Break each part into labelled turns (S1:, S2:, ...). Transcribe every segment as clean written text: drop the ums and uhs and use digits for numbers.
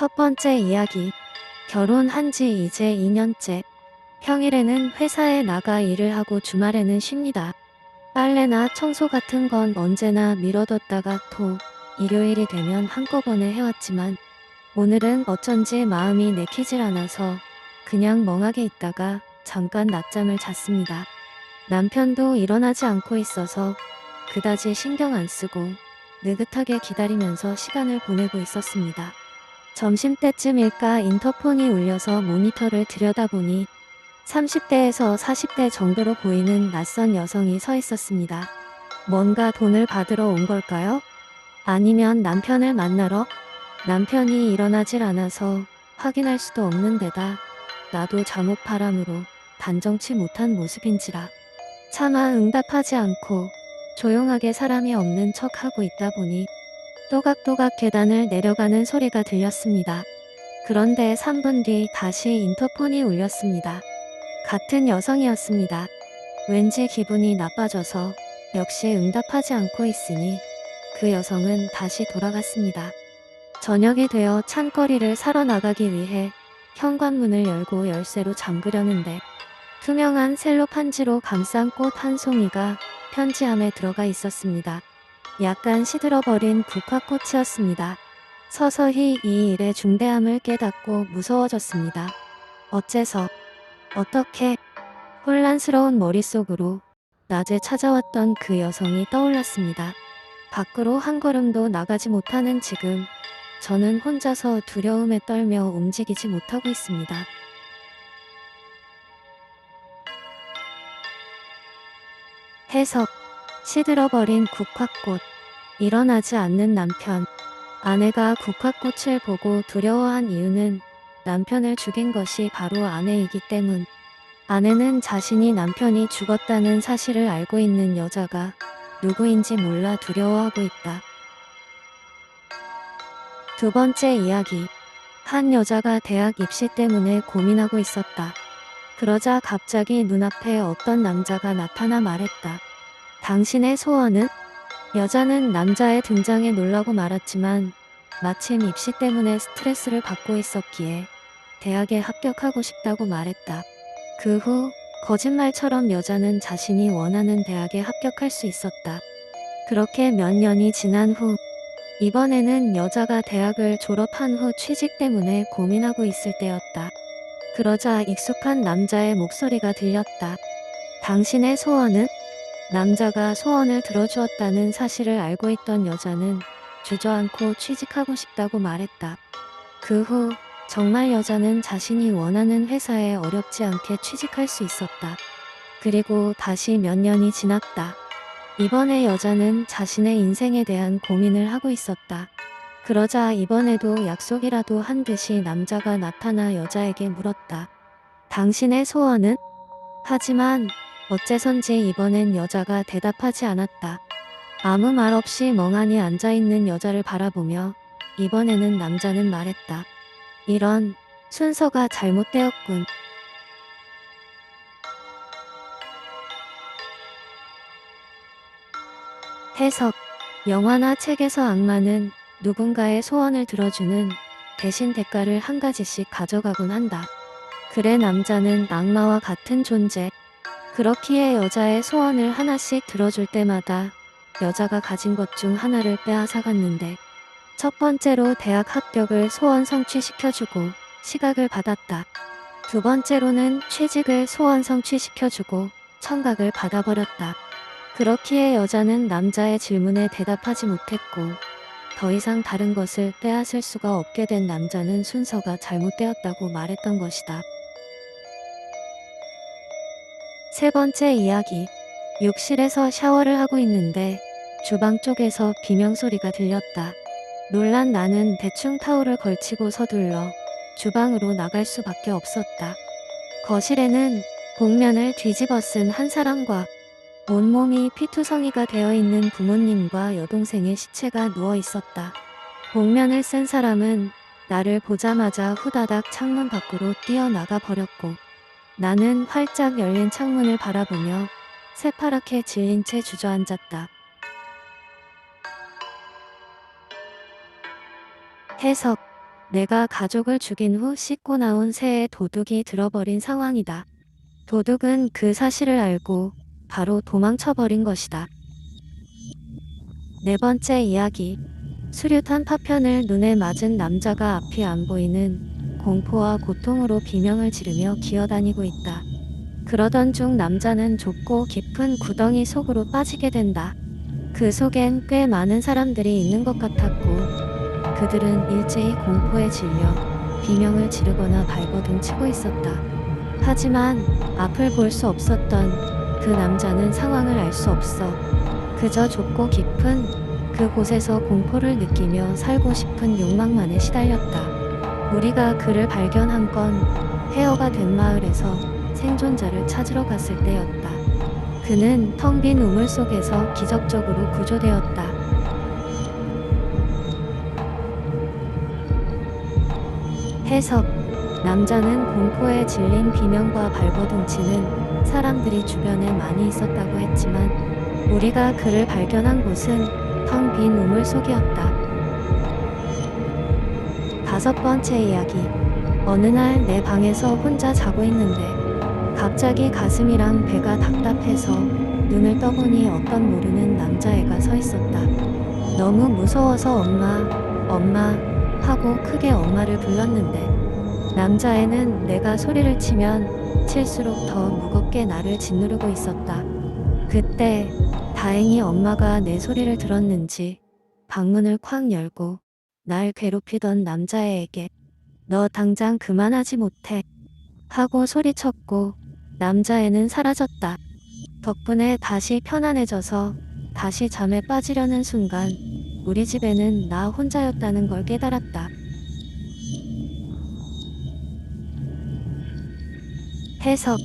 S1: 첫 번째 이야기. 결혼한 지 이제 2년째. 평일에는 회사에 나가 일을 하고 주말에는 쉽니다. 빨래나 청소 같은 건 언제나 미뤄뒀다가 일요일이 되면 한꺼번에 해왔지만 오늘은 어쩐지 마음이 내키질 않아서 그냥 멍하게 있다가 잠깐 낮잠을 잤습니다. 남편도 일어나지 않고 있어서 그다지 신경 안 쓰고 느긋하게 기다리면서 시간을 보내고 있었습니다. 점심때쯤일까 인터폰이 울려서 모니터를 들여다보니 30대에서 40대 정도로 보이는 낯선 여성이 서 있었습니다. 뭔가 돈을 받으러 온 걸까요? 아니면 남편을 만나러? 남편이 일어나질 않아서 확인할 수도 없는 데다 나도 잠옷 바람으로 단정치 못한 모습인지라 차마 응답하지 않고 조용하게 사람이 없는 척하고 있다 보니 또각또각 계단을 내려가는 소리가 들렸습니다. 그런데 3분 뒤 다시 인터폰이 울렸습니다. 같은 여성이었습니다. 왠지 기분이 나빠져서 역시 응답하지 않고 있으니 그 여성은 다시 돌아갔습니다. 저녁이 되어 찬거리를 사러 나가기 위해 현관문을 열고 열쇠로 잠그려는데 투명한 셀로판지로 감싼 꽃 한 송이가 편지함에 들어가 있었습니다. 약간 시들어버린 국화꽃이었습니다. 서서히 이 일의 중대함을 깨닫고 무서워졌습니다. 어째서, 어떻게, 혼란스러운 머릿속으로 낮에 찾아왔던 그 여성이 떠올랐습니다. 밖으로 한 걸음도 나가지 못하는 지금, 저는 혼자서 두려움에 떨며 움직이지 못하고 있습니다. 해석. 시들어버린 국화꽃. 일어나지 않는 남편. 아내가 국화꽃을 보고 두려워한 이유는 남편을 죽인 것이 바로 아내이기 때문. 아내는 자신이 남편이 죽었다는 사실을 알고 있는 여자가 누구인지 몰라 두려워하고 있다. 두 번째 이야기. 한 여자가 대학 입시 때문에 고민하고 있었다. 그러자 갑자기 눈앞에 어떤 남자가 나타나 말했다. 당신의 소원은? 여자는 남자의 등장에 놀라고 말았지만 마침 입시 때문에 스트레스를 받고 있었기에 대학에 합격하고 싶다고 말했다. 그 후 거짓말처럼 여자는 자신이 원하는 대학에 합격할 수 있었다. 그렇게 몇 년이 지난 후 이번에는 여자가 대학을 졸업한 후 취직 때문에 고민하고 있을 때였다. 그러자 익숙한 남자의 목소리가 들렸다. 당신의 소원은? 남자가 소원을 들어주었다는 사실을 알고 있던 여자는 주저앉고 취직하고 싶다고 말했다. 그 후 정말 여자는 자신이 원하는 회사에 어렵지 않게 취직할 수 있었다. 그리고 다시 몇 년이 지났다. 이번에 여자는 자신의 인생에 대한 고민을 하고 있었다. 그러자 이번에도 약속이라도 한 듯이 남자가 나타나 여자에게 물었다. 당신의 소원은? 하지만 어째선지 이번엔 여자가 대답하지 않았다. 아무 말 없이 멍하니 앉아있는 여자를 바라보며 이번에는 남자는 말했다. 이런, 순서가 잘못되었군. 해석. 영화나 책에서 악마는 누군가의 소원을 들어주는 대신 대가를 한 가지씩 가져가곤 한다. 그래 남자는 악마와 같은 존재. 그렇기에 여자의 소원을 하나씩 들어줄 때마다 여자가 가진 것 중 하나를 빼앗아갔는데 첫 번째로 대학 합격을 소원 성취시켜주고 시각을 받았다. 두 번째로는 취직을 소원 성취시켜주고 청각을 받아버렸다. 그렇기에 여자는 남자의 질문에 대답하지 못했고 더 이상 다른 것을 빼앗을 수가 없게 된 남자는 순서가 잘못되었다고 말했던 것이다. 세 번째 이야기. 욕실에서 샤워를 하고 있는데 주방 쪽에서 비명소리가 들렸다. 놀란 나는 대충 타올을 걸치고 서둘러 주방으로 나갈 수밖에 없었다. 거실에는 복면을 뒤집어 쓴 한 사람과 온몸이 피투성이가 되어 있는 부모님과 여동생의 시체가 누워 있었다. 복면을 쓴 사람은 나를 보자마자 후다닥 창문 밖으로 뛰어나가 버렸고 나는 활짝 열린 창문을 바라보며 새파랗게 질린 채 주저앉았다. 해석. 내가 가족을 죽인 후 씻고 나온 새에 도둑이 들어버린 상황이다. 도둑은 그 사실을 알고 바로 도망쳐버린 것이다. 네 번째 이야기. 수류탄 파편을 눈에 맞은 남자가 앞이 안 보이는 공포와 고통으로 비명을 지르며 기어다니고 있다. 그러던 중 남자는 좁고 깊은 구덩이 속으로 빠지게 된다. 그 속엔 꽤 많은 사람들이 있는 것 같았고 그들은 일제히 공포에 질려 비명을 지르거나 발버둥 치고 있었다. 하지만 앞을 볼 수 없었던 그 남자는 상황을 알 수 없어 그저 좁고 깊은 그곳에서 공포를 느끼며 살고 싶은 욕망만에 시달렸다. 우리가 그를 발견한 건 폐허가 된 마을에서 생존자를 찾으러 갔을 때였다. 그는 텅 빈 우물 속에서 기적적으로 구조되었다. 해석. 남자는 공포에 질린 비명과 발버둥치는 사람들이 주변에 많이 있었다고 했지만 우리가 그를 발견한 곳은 텅 빈 우물 속이었다. 다섯 번째 이야기. 어느 날 내 방에서 혼자 자고 있는데 갑자기 가슴이랑 배가 답답해서 눈을 떠보니 어떤 모르는 남자애가 서 있었다. 너무 무서워서 엄마 하고 크게 엄마를 불렀는데 남자애는 내가 소리를 치면 칠수록 더 무겁게 나를 짓누르고 있었다. 그때 다행히 엄마가 내 소리를 들었는지 방문을 콱 열고 날 괴롭히던 남자애에게 너 당장 그만하지 못해 하고 소리쳤고 남자애는 사라졌다. 덕분에 다시 편안해져서 다시 잠에 빠지려는 순간 우리 집에는 나 혼자였다는 걸 깨달았다. 해석.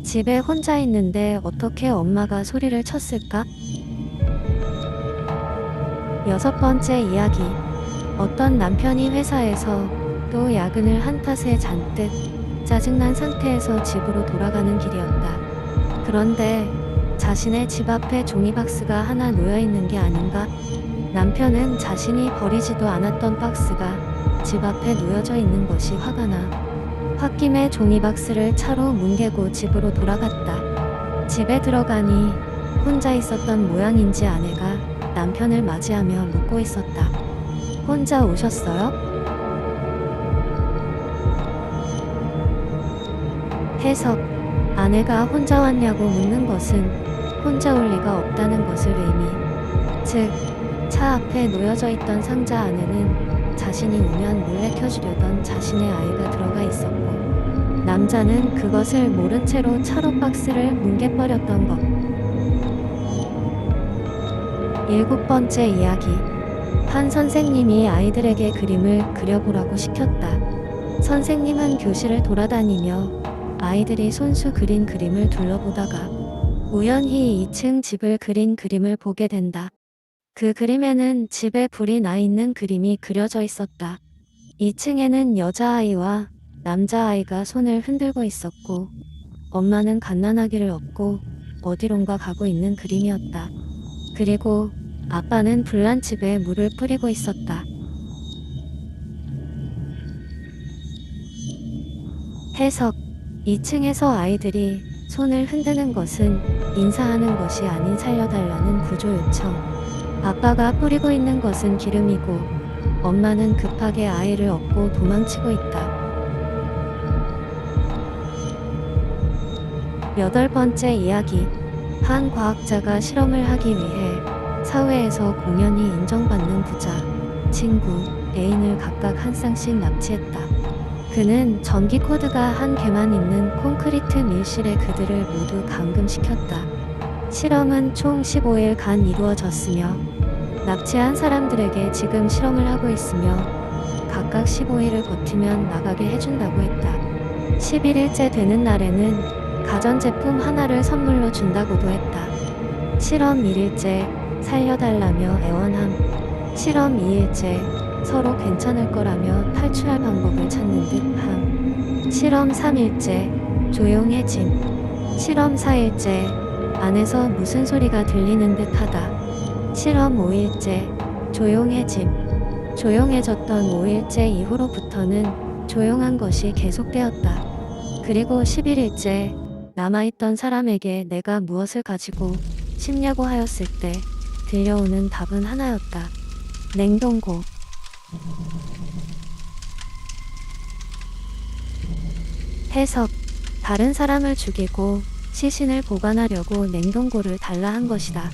S1: 집에 혼자 있는데 어떻게 엄마가 소리를 쳤을까? 여섯 번째 이야기. 어떤 남편이 회사에서 또 야근을 한 탓에 잔뜩 짜증난 상태에서 집으로 돌아가는 길이었다. 그런데 자신의 집 앞에 종이박스가 하나 놓여있는 게 아닌가? 남편은 자신이 버리지도 않았던 박스가 집 앞에 놓여져 있는 것이 화가 나 홧김에 종이박스를 차로 뭉개고 집으로 돌아갔다. 집에 들어가니 혼자 있었던 모양인지 아내가 남편을 맞이하며 묻고 있었다. 혼자 오셨어요? 해석. 아내가 혼자 왔냐고 묻는 것은 혼자 올 리가 없다는 것을 의미. 즉, 차 앞에 놓여져 있던 상자 안에는 자신이 오면 몰래 켜주려던 자신의 아이가 들어가 있었고 남자는 그것을 모른 채로 차로 박스를 뭉개버렸던 것. 일곱 번째 이야기. 한 선생님이 아이들에게 그림을 그려보라고 시켰다. 선생님은 교실을 돌아다니며 아이들이 손수 그린 그림을 둘러보다가 우연히 2층 집을 그린 그림을 보게 된다. 그 그림에는 집에 불이 나 있는 그림이 그려져 있었다. 2층에는 여자아이와 남자아이가 손을 흔들고 있었고 엄마는 갓난아기를 업고 어디론가 가고 있는 그림이었다. 그리고 아빠는 불난 집에 물을 뿌리고 있었다. 해석. 2층에서 아이들이 손을 흔드는 것은 인사하는 것이 아닌 살려달라는 구조 요청. 아빠가 뿌리고 있는 것은 기름이고 엄마는 급하게 아이를 업고 도망치고 있다. 여덟 번째 이야기. 한 과학자가 실험을 하기 위해 사회에서 공연히 인정받는 부자, 친구, 애인을 각각 한 쌍씩 납치했다. 그는 전기 코드가 한 개만 있는 콘크리트 밀실에 그들을 모두 감금시켰다. 실험은 총 15일간 이루어졌으며 납치한 사람들에게 지금 실험을 하고 있으며 각각 15일을 버티면 나가게 해준다고 했다. 11일째 되는 날에는 가전제품 하나를 선물로 준다고도 했다. 실험 1일째 살려달라며 애원함. 실험 2일째 서로 괜찮을 거라며 탈출할 방법을 찾는 듯함. 실험 3일째 조용해짐. 실험 4일째 안에서 무슨 소리가 들리는 듯하다. 실험 5일째 조용해짐. 조용해졌던 5일째 이후로부터는 조용한 것이 계속되었다. 그리고 11일째 남아있던 사람에게 내가 무엇을 가지고 싶냐고 하였을 때 들려오는 답은 하나였다. 냉동고. 해석. 다른 사람을 죽이고 시신을 보관하려고 냉동고를 달라 한 것이다.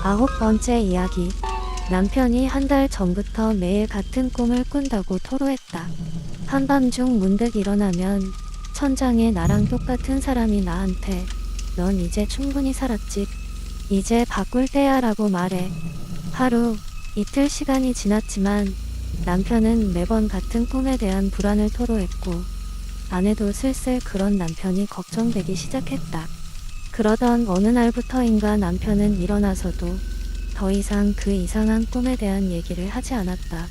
S1: 9번째 이야기. 남편이 한 달 전부터 매일 같은 꿈을 꾼다고 토로했다. 한밤중 문득 일어나면 천장에 나랑 똑같은 사람이 나한테 "넌 이제 충분히 살았지. 이제 바꿀 때야 라고 말해. 하루, 이틀 시간이 지났지만 남편은 매번 같은 꿈에 대한 불안을 토로했고 아내도 슬슬 그런 남편이 걱정되기 시작했다. 그러던 어느 날부터인가 남편은 일어나서도 더 이상 그 이상한 꿈에 대한 얘기를 하지 않았다.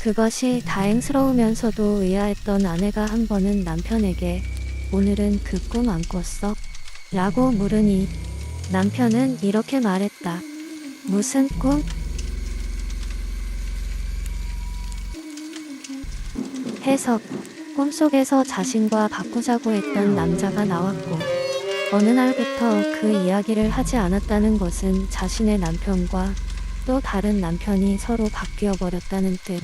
S1: 그것이 다행스러우면서도 의아했던 아내가 한 번은 남편에게 "오늘은 그 꿈 안 꿨어?" 라고 물으니 남편은 이렇게 말했다. "무슨 꿈?" 해석. 꿈속에서 자신과 바꾸자고 했던 남자가 나왔고 어느 날부터 그 이야기를 하지 않았다는 것은 자신의 남편과 또 다른 남편이 서로 바뀌어 버렸다는 뜻.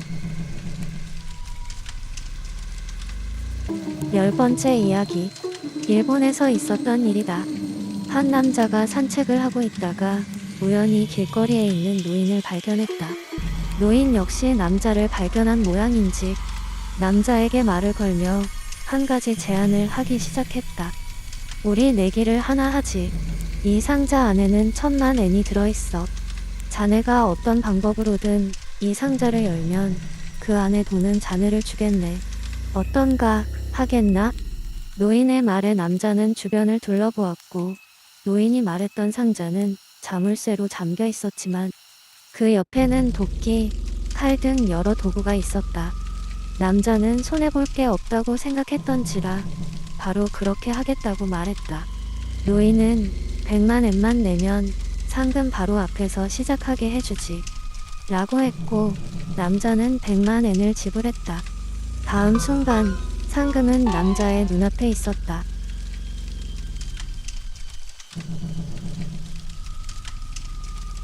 S1: 10번째 이야기. 일본에서 있었던 일이다. 한 남자가 산책을 하고 있다가 우연히 길거리에 있는 노인을 발견했다. 노인 역시 남자를 발견한 모양인지 남자에게 말을 걸며 한 가지 제안을 하기 시작했다. "우리 내기를 하나 하지. 이 상자 안에는 10,000,000엔이 들어있어. 자네가 어떤 방법으로든 이 상자를 열면 그 안에 돈은 자네를 주겠네. 어떤가? 하겠나?" 노인의 말에 남자는 주변을 둘러보았고 노인이 말했던 상자는 자물쇠로 잠겨 있었지만 그 옆에는 도끼, 칼 등 여러 도구가 있었다. 남자는 손해볼 게 없다고 생각했던지라 바로 그렇게 하겠다고 말했다. 노인은 100,000엔만 내면 상금 바로 앞에서 시작하게 해주지 라고 했고 남자는 100,000엔을 지불했다. 다음 순간 상금은 남자의 눈앞에 있었다.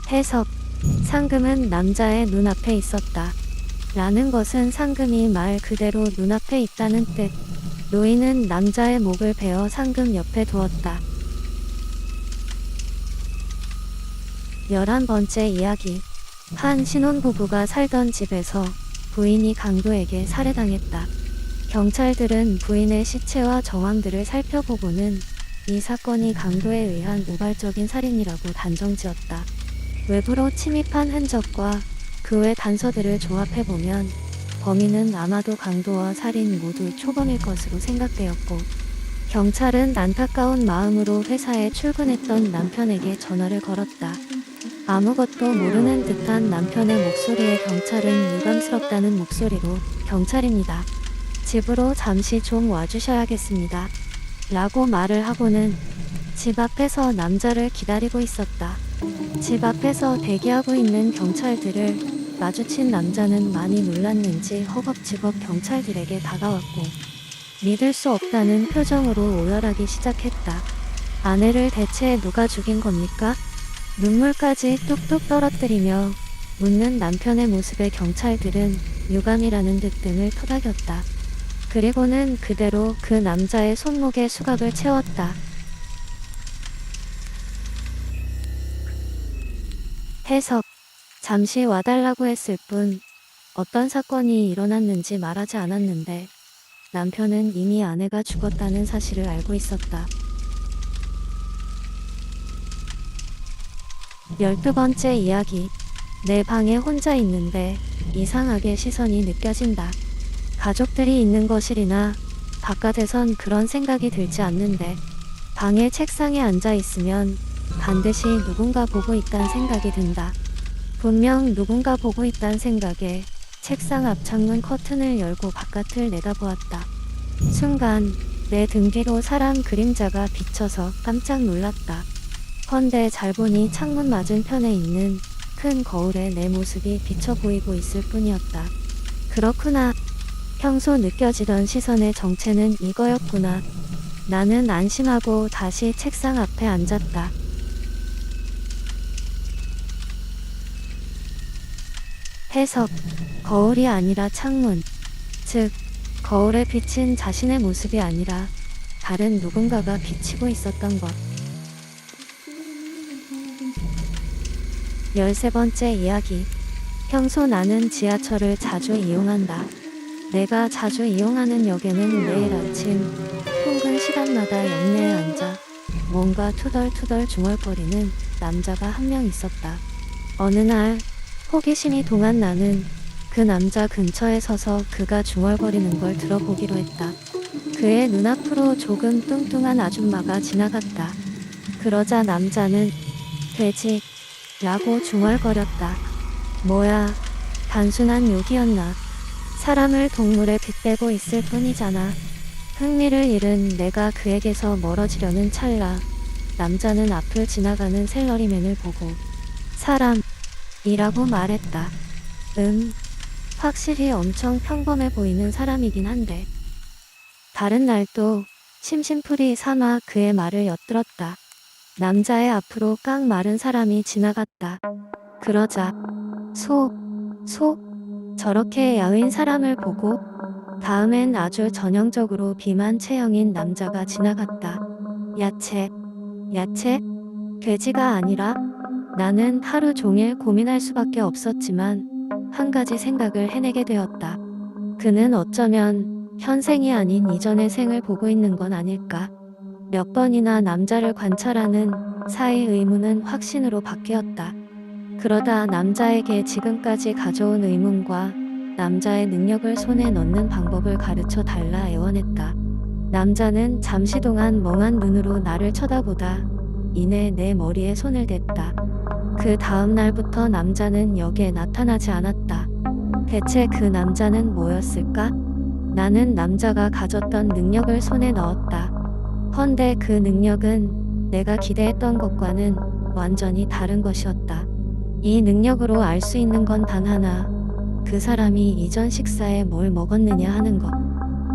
S1: 해석. 상금은 남자의 눈앞에 있었다. 라는 것은 상금이 말 그대로 눈앞에 있다는 뜻. 노인은 남자의 목을 베어 상금 옆에 두었다. 11번째 이야기. 한 신혼부부가 살던 집에서 부인이 강도에게 살해당했다. 경찰들은 부인의 시체와 정황들을 살펴보고는 이 사건이 강도에 의한 우발적인 살인이라고 단정지었다. 외부로 침입한 흔적과 그 외 단서들을 조합해보면 범인은 아마도 강도와 살인 모두 초범일 것으로 생각되었고 경찰은 안타까운 마음으로 회사에 출근했던 남편에게 전화를 걸었다. 아무것도 모르는 듯한 남편의 목소리에 경찰은 유감스럽다는 목소리로 "경찰입니다. 집으로 잠시 좀 와주셔야겠습니다. 라고 말을 하고는 집 앞에서 남자를 기다리고 있었다. 집 앞에서 대기하고 있는 경찰들을 마주친 남자는 많이 놀랐는지 허겁지겁 경찰들에게 다가왔고 믿을 수 없다는 표정으로 오열하기 시작했다. "아내를 대체 누가 죽인 겁니까?" 눈물까지 뚝뚝 떨어뜨리며 묻는 남편의 모습에 경찰들은 유감이라는 듯 등을 토닥였다. 그리고는 그대로 그 남자의 손목에 수갑을 채웠다. 해석. 잠시 와달라고 했을 뿐 어떤 사건이 일어났는지 말하지 않았는데 남편은 이미 아내가 죽었다는 사실을 알고 있었다. 12번째 이야기. 내 방에 혼자 있는데 이상하게 시선이 느껴진다. 가족들이 있는 거실이나 바깥에선 그런 생각이 들지 않는데 방의 책상에 앉아 있으면 반드시 누군가 보고 있다는 생각이 든다. 분명 누군가 보고 있다는 생각에 책상 앞 창문 커튼을 열고 바깥을 내다보았다. 순간 내 등 뒤로 사람 그림자가 비쳐서 깜짝 놀랐다. 헌데 잘 보니 창문 맞은편에 있는 큰 거울에 내 모습이 비쳐 보이고 있을 뿐이었다. 그렇구나. 평소 느껴지던 시선의 정체는 이거였구나. 나는 안심하고 다시 책상 앞에 앉았다. 해석. 거울이 아니라 창문. 즉, 거울에 비친 자신의 모습이 아니라 다른 누군가가 비치고 있었던 것. 13번째 이야기. 평소 나는 지하철을 자주 이용한다. 내가 자주 이용하는 역에는 매일 아침 통근 시간마다 역내에 앉아 뭔가 투덜투덜 중얼거리는 남자가 한 명 있었다. 어느 날 호기심이 동한 나는 그 남자 근처에 서서 그가 중얼거리는 걸 들어보기로 했다. 그의 눈앞으로 조금 뚱뚱한 아줌마가 지나갔다. 그러자 남자는 돼지 라고 중얼거렸다. 뭐야, 단순한 욕이었나? 사람을 동물에 빗대고 있을 뿐이잖아. 흥미를 잃은 내가 그에게서 멀어지려는 찰나 남자는 앞을 지나가는 샐러리맨을 보고 사람이라고 말했다. 확실히 엄청 평범해 보이는 사람이긴 한데. 다른 날 또 심심풀이 삼아 그의 말을 엿들었다. 남자의 앞으로 깡 마른 사람이 지나갔다. 그러자 소, 저렇게 야윈 사람을 보고 다음엔 아주 전형적으로 비만 체형인 남자가 지나갔다. 야채, 돼지가 아니라. 나는 하루 종일 고민할 수밖에 없었지만 한 가지 생각을 해내게 되었다. 그는 어쩌면 현생이 아닌 이전의 생을 보고 있는 건 아닐까. 몇 번이나 남자를 관찰하는 사이 의문은 확신으로 바뀌었다. 그러다 남자에게 지금까지 가져온 의문과 남자의 능력을 손에 넣는 방법을 가르쳐 달라 애원했다. 남자는 잠시 동안 멍한 눈으로 나를 쳐다보다 이내 내 머리에 손을 댔다. 그 다음 날부터 남자는 역에 나타나지 않았다. 대체 그 남자는 뭐였을까? 나는 남자가 가졌던 능력을 손에 넣었다. 헌데 그 능력은 내가 기대했던 것과는 완전히 다른 것이었다. 이 능력으로 알 수 있는 건 단 하나. 그 사람이 이전 식사에 뭘 먹었느냐 하는 것.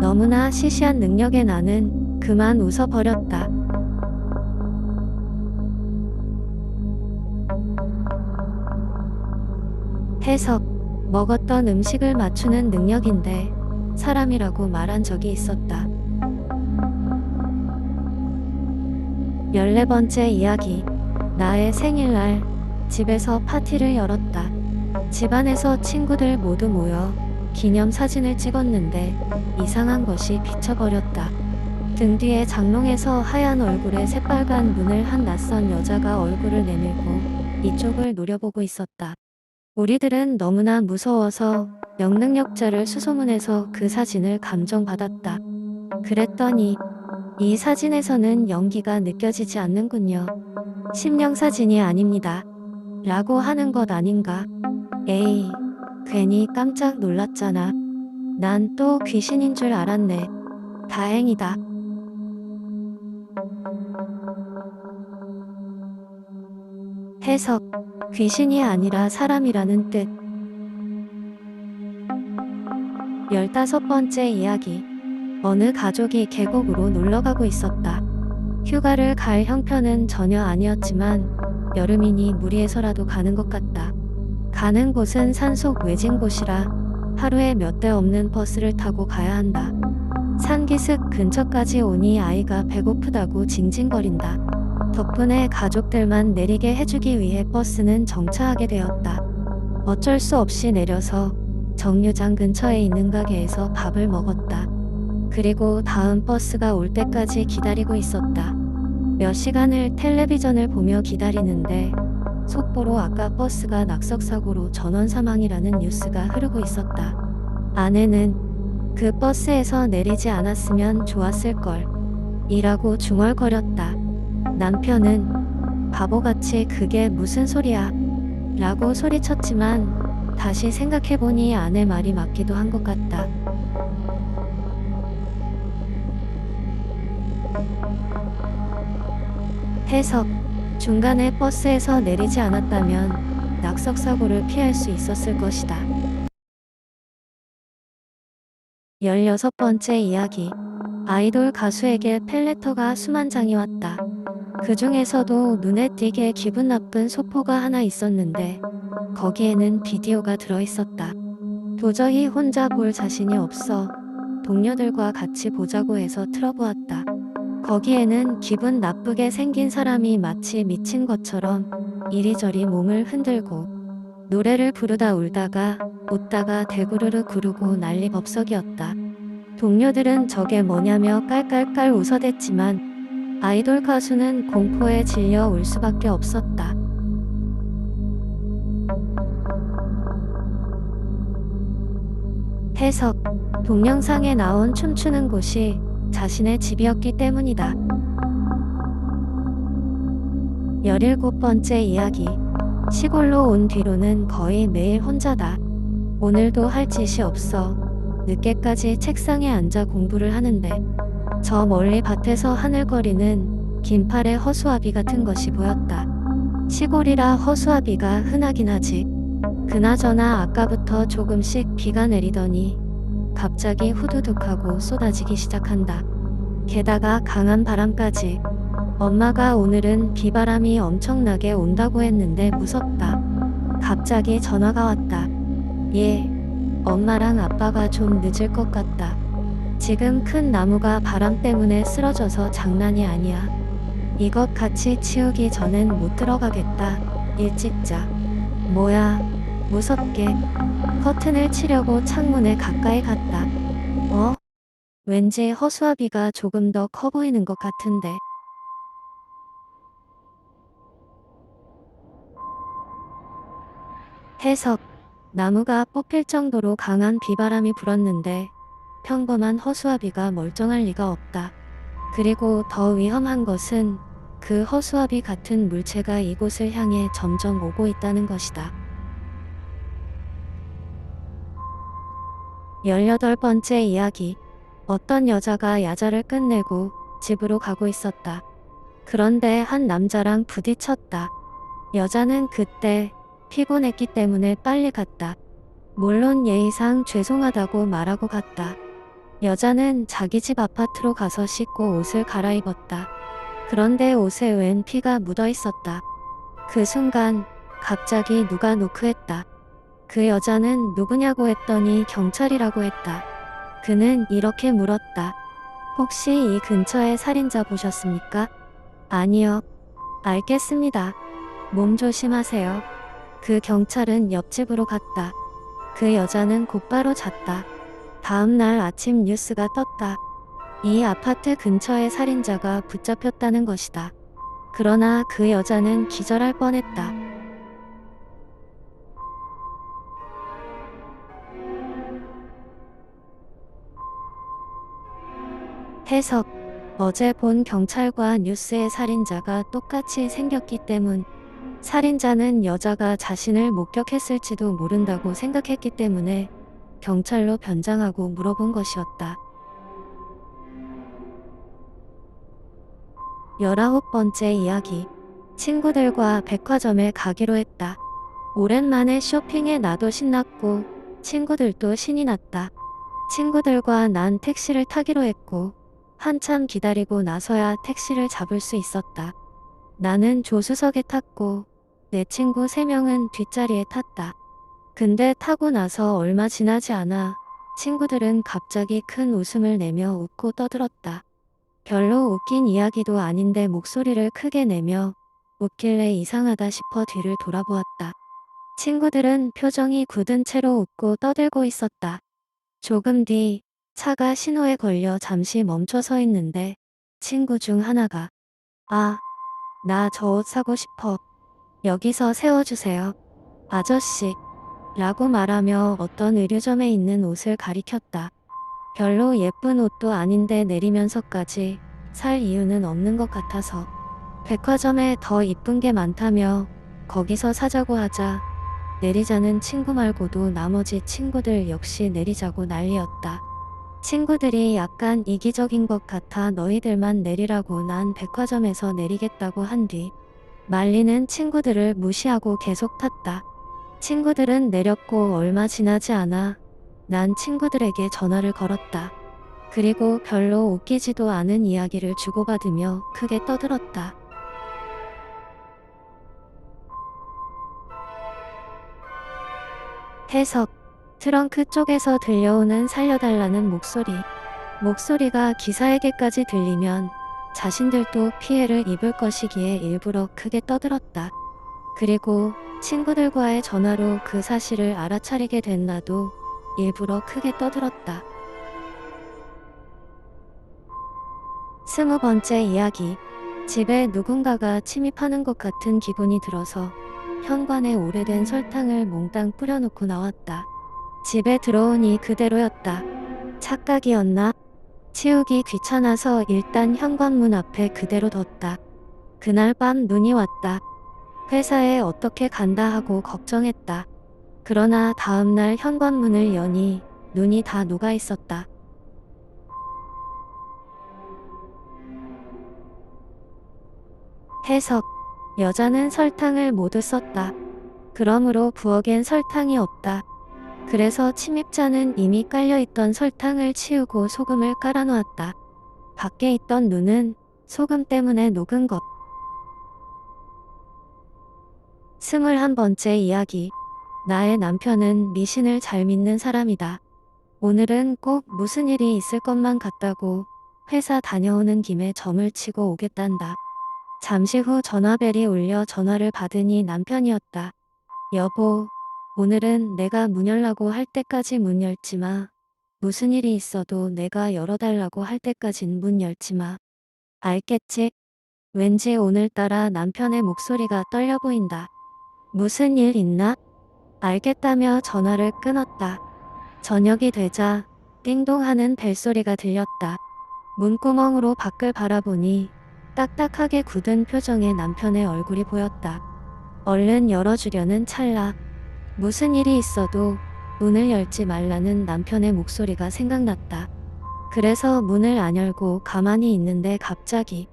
S1: 너무나 시시한 능력에 나는 그만 웃어버렸다. 해석. 먹었던 음식을 맞추는 능력인데 사람이라고 말한 적이 있었다. 14번째 이야기. 나의 생일날 집에서 파티를 열었다. 집안에서 친구들 모두 모여 기념사진을 찍었는데 이상한 것이 비쳐버렸다. 등 뒤에 장롱에서 하얀 얼굴에 새빨간 눈을 한 낯선 여자가 얼굴을 내밀고 이쪽을 노려보고 있었다. 우리들은 너무나 무서워서 명능력자를 수소문해서 그 사진을 감정받았다. 그랬더니 이 사진에서는 연기가 느껴지지 않는군요. 심령사진이 아닙니다. 라고 하는 것 아닌가? 에이, 괜히 깜짝 놀랐잖아. 난 또 귀신인 줄 알았네. 다행이다. 해석. 귀신이 아니라 사람이라는 뜻. 15번째 이야기. 어느 가족이 계곡으로 놀러가고 있었다. 휴가를 갈 형편은 전혀 아니었지만 여름이니 무리해서라도 가는 것 같다. 가는 곳은 산속 외진 곳이라 하루에 몇 대 없는 버스를 타고 가야 한다. 산기슭 근처까지 오니 아이가 배고프다고 징징거린다. 덕분에 가족들만 내리게 해주기 위해 버스는 정차하게 되었다. 어쩔 수 없이 내려서 정류장 근처에 있는 가게에서 밥을 먹었다. 그리고 다음 버스가 올 때까지 기다리고 있었다. 몇 시간을 텔레비전을 보며 기다리는데 속보로 아까 버스가 낙석사고로 전원 사망이라는 뉴스가 흐르고 있었다. 아내는 그 버스에서 내리지 않았으면 좋았을걸 이라고 중얼거렸다. 남편은 바보같이 그게 무슨 소리야 라고 소리쳤지만 다시 생각해보니 아내 말이 맞기도 한 것 같다. 해석. 중간에 버스에서 내리지 않았다면 낙석사고를 피할 수 있었을 것이다. 16번째 이야기. 아이돌 가수에게 펠레터가 수만 장이 왔다. 그 중에서도 눈에 띄게 기분 나쁜 소포가 하나 있었는데 거기에는 비디오가 들어있었다. 도저히 혼자 볼 자신이 없어 동료들과 같이 보자고 해서 틀어보았다. 거기에는 기분 나쁘게 생긴 사람이 마치 미친 것처럼 이리저리 몸을 흔들고 노래를 부르다 울다가 웃다가 대구르르 구르고 난리법석이었다. 동료들은 저게 뭐냐며 깔깔깔 웃어댔지만 아이돌 가수는 공포에 질려 울 수밖에 없었다. 해석. 동영상에 나온 춤추는 곳이 자신의 집이었기 때문이다. 17번째 이야기. 시골로 온 뒤로는 거의 매일 혼자다. 오늘도 할 짓이 없어 늦게까지 책상에 앉아 공부를 하는데 저 멀리 밭에서 하늘거리는 긴팔의 허수아비 같은 것이 보였다. 시골이라 허수아비가 흔하긴 하지. 그나저나 아까부터 조금씩 비가 내리더니 갑자기 후두둑하고 쏟아지기 시작한다. 게다가 강한 바람까지. 엄마가 오늘은 비바람이 엄청나게 온다고 했는데 무섭다. 갑자기 전화가 왔다. 엄마랑 아빠가 좀 늦을 것 같다. 지금 큰 나무가 바람 때문에 쓰러져서 장난이 아니야. 이것 같이 치우기 전엔 못 들어가겠다. 일찍 자. 뭐야, 무섭게. 커튼을 치려고 창문에 가까이 갔다. 왠지 허수아비가 조금 더 커 보이는 것 같은데. 해석. 나무가 뽑힐 정도로 강한 비바람이 불었는데 평범한 허수아비가 멀쩡할 리가 없다. 그리고 더 위험한 것은 그 허수아비 같은 물체가 이곳을 향해 점점 오고 있다는 것이다. 18번째 이야기. 어떤 여자가 야자를 끝내고 집으로 가고 있었다. 그런데 한 남자랑 부딪혔다. 여자는 그때 피곤했기 때문에 빨리 갔다. 물론 예의상 죄송하다고 말하고 갔다. 여자는 자기 집 아파트로 가서 씻고 옷을 갈아입었다. 그런데 옷에 웬 피가 묻어 있었다. 그 순간 갑자기 누가 노크했다. 그 여자는 누구냐고 했더니 경찰이라고 했다. 그는 이렇게 물었다. 혹시 이 근처에 살인자 보셨습니까? 아니요. 알겠습니다. 몸 조심하세요. 그 경찰은 옆집으로 갔다. 그 여자는 곧바로 잤다. 다음 날 아침 뉴스가 떴다. 이 아파트 근처에 살인자가 붙잡혔다는 것이다. 그러나 그 여자는 기절할 뻔했다. 해석. 어제 본 경찰과 뉴스의 살인자가 똑같이 생겼기 때문 살인자는 여자가 자신을 목격했을지도 모른다고 생각했기 때문에 경찰로 변장하고 물어본 것이었다. 19번째 이야기. 친구들과 백화점에 가기로 했다. 오랜만에 쇼핑에 나도 신났고 친구들도 신이 났다. 친구들과 난 택시를 타기로 했고 한참 기다리고 나서야 택시를 잡을 수 있었다. 나는 조수석에 탔고 내 친구 3명은 뒷자리에 탔다. 근데 타고 나서 얼마 지나지 않아 친구들은 갑자기 큰 웃음을 내며 웃고 떠들었다. 별로 웃긴 이야기도 아닌데 목소리를 크게 내며 웃길래 이상하다 싶어 뒤를 돌아보았다. 친구들은 표정이 굳은 채로 웃고 떠들고 있었다. 조금 뒤 차가 신호에 걸려 잠시 멈춰 서 있는데 친구 중 하나가 나 저 옷 사고 싶어. 여기서 세워주세요. 아저씨. 라고 말하며 어떤 의류점에 있는 옷을 가리켰다. 별로 예쁜 옷도 아닌데 내리면서까지 살 이유는 없는 것 같아서 백화점에 더 이쁜 게 많다며 거기서 사자고 하자 내리자는 친구 말고도 나머지 친구들 역시 내리자고 난리였다. 친구들이 약간 이기적인 것 같아 너희들만 내리라고 난 백화점에서 내리겠다고 한 뒤 말리는 친구들을 무시하고 계속 탔다. 친구들은 내렸고 얼마 지나지 않아 난 친구들에게 전화를 걸었다. 그리고 별로 웃기지도 않은 이야기를 주고받으며 크게 떠들었다. 해석. 트렁크 쪽에서 들려오는 살려달라는 목소리. 목소리가 기사에게까지 들리면 자신들도 피해를 입을 것이기에 일부러 크게 떠들었다. 그리고 친구들과의 전화로 그 사실을 알아차리게 된 나도 일부러 크게 떠들었다. 20번째 이야기. 집에 누군가가 침입하는 것 같은 기분이 들어서 현관에 오래된 설탕을 몽땅 뿌려놓고 나왔다. 집에 들어오니 그대로였다. 착각이었나? 치우기 귀찮아서 일단 현관문 앞에 그대로 뒀다. 그날 밤 눈이 왔다. 회사에 어떻게 간다 하고 걱정했다. 그러나 다음날 현관문을 여니 눈이 다 녹아 있었다. 해석. 여자는 설탕을 모두 썼다. 그러므로 부엌엔 설탕이 없다. 그래서 침입자는 이미 깔려있던 설탕을 치우고 소금을 깔아놓았다. 밖에 있던 눈은 소금 때문에 녹은 것. 21번째 이야기. 나의 남편은 미신을 잘 믿는 사람이다. 오늘은 꼭 무슨 일이 있을 것만 같다고 회사 다녀오는 김에 점을 치고 오겠단다. 잠시 후 전화벨이 울려 전화를 받으니 남편이었다. 여보, 오늘은 내가 문 열라고 할 때까지 문 열지 마. 무슨 일이 있어도 내가 열어달라고 할 때까진 문 열지 마. 알겠지? 왠지 오늘따라 남편의 목소리가 떨려 보인다. 무슨 일 있나? 알겠다며 전화를 끊었다. 저녁이 되자 띵동 하는 벨소리가 들렸다. 문구멍으로 밖을 바라보니 딱딱하게 굳은 표정의 남편의 얼굴이 보였다. 얼른 열어주려는 찰나 무슨 일이 있어도 문을 열지 말라는 남편의 목소리가 생각났다. 그래서 문을 안 열고 가만히 있는데 갑자기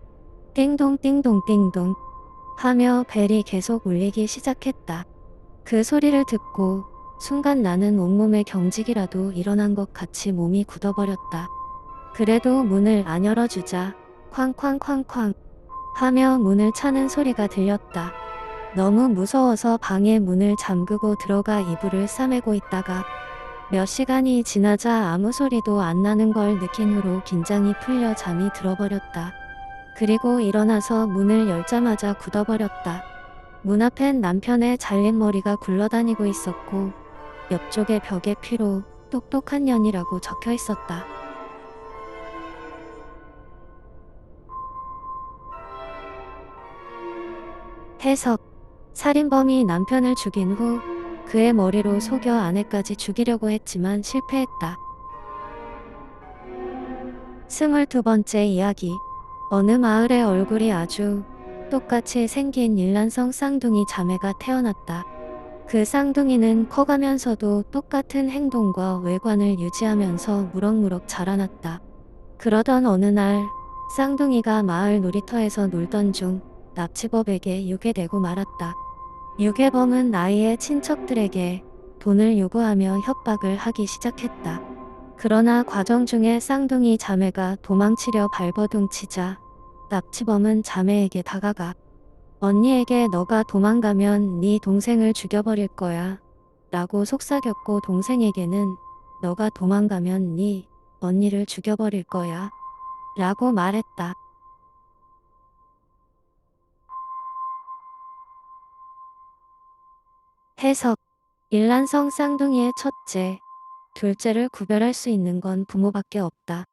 S1: 띵동 띵동 띵동 하며 벨이 계속 울리기 시작했다. 그 소리를 듣고 순간 나는 온몸에 경직이라도 일어난 것 같이 몸이 굳어버렸다. 그래도 문을 안 열어주자 쾅쾅쾅쾅 하며 문을 차는 소리가 들렸다. 너무 무서워서 방에 문을 잠그고 들어가 이불을 싸매고 있다가 몇 시간이 지나자 아무 소리도 안 나는 걸 느낀 후로 긴장이 풀려 잠이 들어버렸다. 그리고 일어나서 문을 열자마자 굳어버렸다. 문 앞엔 남편의 잘린 머리가 굴러다니고 있었고 옆쪽의 벽에 피로 똑똑한 년이라고 적혀 있었다. 해석. 살인범이 남편을 죽인 후 그의 머리로 속여 아내까지 죽이려고 했지만 실패했다. 22번째 이야기. 어느 마을의 얼굴이 아주 똑같이 생긴 일란성 쌍둥이 자매가 태어났다. 그 쌍둥이는 커가면서도 똑같은 행동과 외관을 유지하면서 무럭무럭 자라났다. 그러던 어느 날 쌍둥이가 마을 놀이터에서 놀던 중 납치범에게 유괴되고 말았다. 유괴범은 아이의 친척들에게 돈을 요구하며 협박을 하기 시작했다. 그러나 과정 중에 쌍둥이 자매가 도망치려 발버둥 치자 납치범은 자매에게 다가가 언니에게 너가 도망가면 네 동생을 죽여버릴 거야 라고 속삭였고 동생에게는 너가 도망가면 네 언니를 죽여버릴 거야 라고 말했다. 해석. 일란성 쌍둥이의 첫째, 둘째를 구별할 수 있는 건 부모밖에 없다.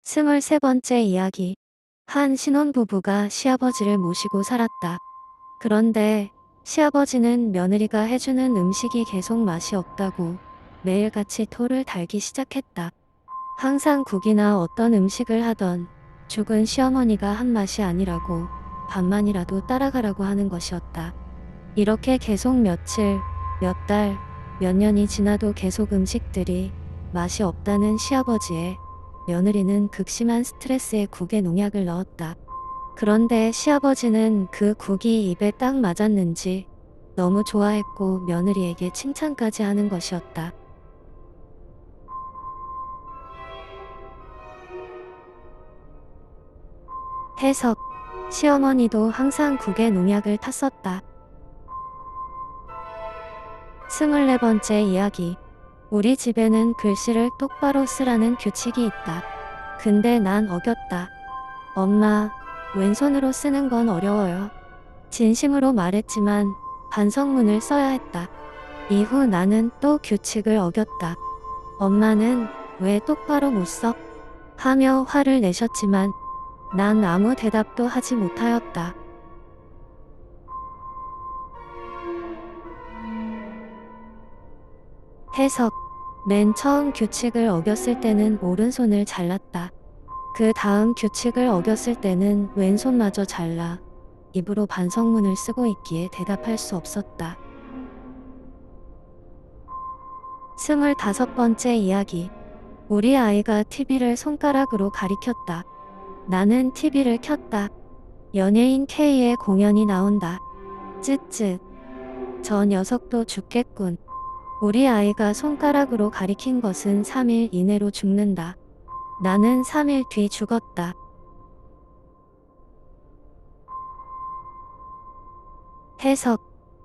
S1: 23번째 이야기. 한 신혼부부가 시아버지를 모시고 살았다. 그런데 시아버지는 며느리가 해주는 음식이 계속 맛이 없다고 매일같이 토를 달기 시작했다. 항상 국이나 어떤 음식을 하던 죽은 시어머니가 한 맛이 아니라고 반만이라도 따라가라고 하는 것이었다. 이렇게 계속 며칠, 몇 달, 몇 년이 지나도 계속 음식들이 맛이 없다는 시아버지의 며느리는 극심한 스트레스에 국에 농약을 넣었다. 그런데 시아버지는 그 국이 입에 딱 맞았는지 너무 좋아했고 며느리에게 칭찬까지 하는 것이었다. 해석. 시어머니도 항상 국에 농약을 탔었다. 24번째 이야기. 우리 집에는 글씨를 똑바로 쓰라는 규칙이 있다. 근데 난 어겼다. 엄마, 왼손으로 쓰는 건 어려워요. 진심으로 말했지만 반성문을 써야 했다. 이후 나는 또 규칙을 어겼다. 엄마는 왜 똑바로 못 써? 하며 화를 내셨지만 난 아무 대답도 하지 못하였다. 해석. 맨 처음 규칙을 어겼을 때는 오른손을 잘랐다. 그 다음 규칙을 어겼을 때는 왼손마저 잘라 입으로 반성문을 쓰고 있기에 대답할 수 없었다. 25번째 이야기. 우리 아이가 TV를 손가락으로 가리켰다. 나는 TV를 켰다. 연예인 K의 공연이 나온다. 쯧쯧. 저 녀석도 죽겠군. 우리 아이가 손가락으로 가리킨 것은 3일 이내로 죽는다. 나는 3일 뒤 죽었다. 해석.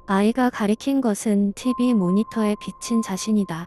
S1: 아이가 가리킨 것은 TV 모니터에 비친 자신이다.